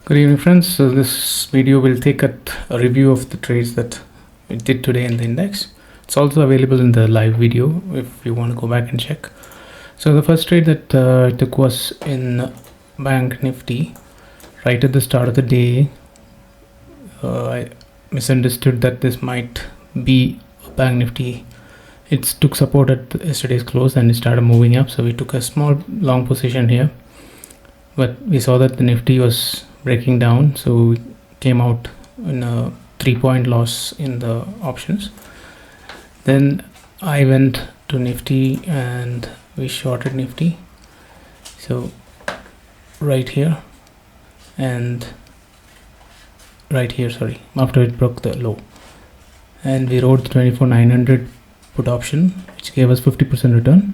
Good evening, friends. So this video will take a review of the trades that we did today in the index. It's also available in the live video if you want to go back and check. So the first trade that I took was in Bank Nifty. Right at the start of the day, I misunderstood that this might be Bank Nifty. It took support at yesterday's close and it started moving up. So we took a small long position here, but we saw that the Nifty was breaking down, so we came out in a 3-point loss in the options. Then I went to Nifty and we shorted Nifty, so right here and right here, sorry, after it broke the low, and we wrote the 24,900 put option, which gave us 50% return.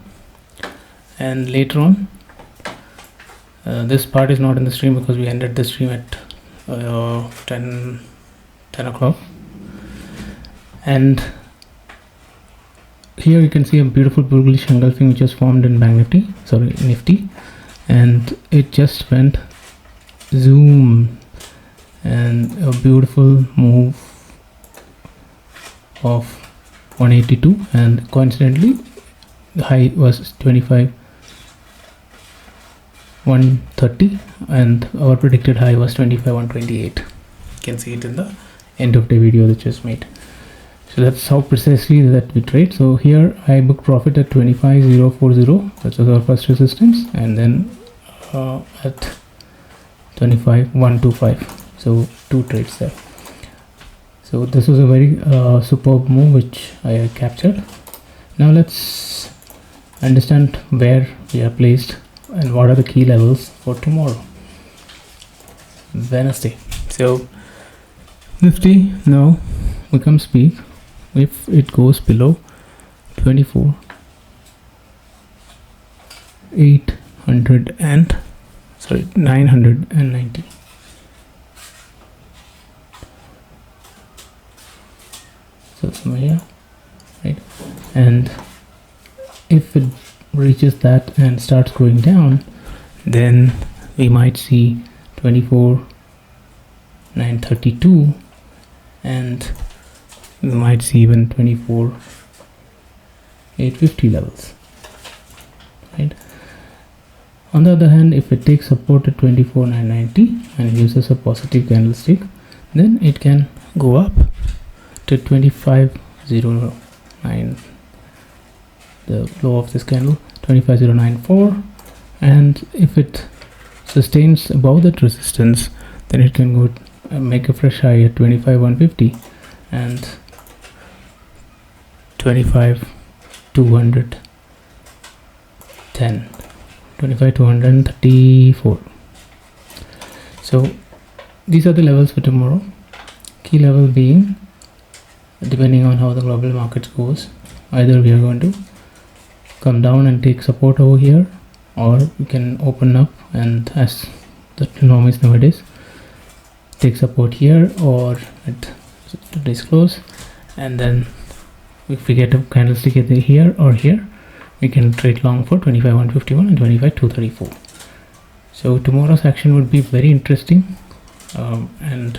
And later on, this part is not in the stream because we ended the stream at 10 o'clock. And here you can see a beautiful bullish engulfing which was formed in Nifty, and it just went zoom, and a beautiful move of 182, and coincidentally the high was 25,130 and our predicted high was 25,128. You can see it in the end of the video that just made. So that's how precisely that we trade. So here I booked profit at 25,040, that was our first resistance, and then at 25,125. so 2 trades there. So this was a very superb move which I captured. Now let's understand where we are placed and what are the key levels for tomorrow, Wednesday. So Nifty now becomes peak if it goes below 990. So somewhere here, right? And if it reaches that and starts going down, then we might see 24,932, and we might see even 24,850 levels, right? On the other hand, if it takes support at 24,990 and uses a positive candlestick, then it can go up to 25,009, the low of this candle, 25,094, and if it sustains above that resistance, then it can go make a fresh high at 25,150 and 25,210, 25,234. So these are the levels for tomorrow. Key level being, depending on how the global markets goes, either we are going to come down and take support over here, or we can open up and, as the norm is nowadays, take support here or at today's close, and then if we get a candlestick either here or here, we can trade long for 25,151 and 25,234. So tomorrow's action would be very interesting, and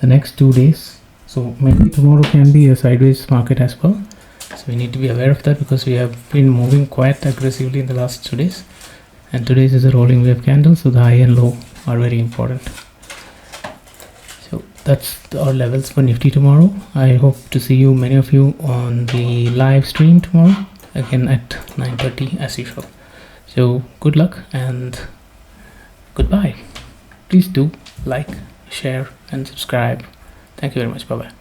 the next 2 days. So maybe tomorrow can be a sideways market as well. So we need to be aware of that because we have been moving quite aggressively in the last 2 days, and today's is a rolling wave candle, so the high and low are very important. So that's our levels for Nifty tomorrow. I hope to see you, many of you, on the live stream tomorrow again at 9:30 as usual. So good luck and goodbye. Please do like, share and subscribe. Thank you very much. Bye bye.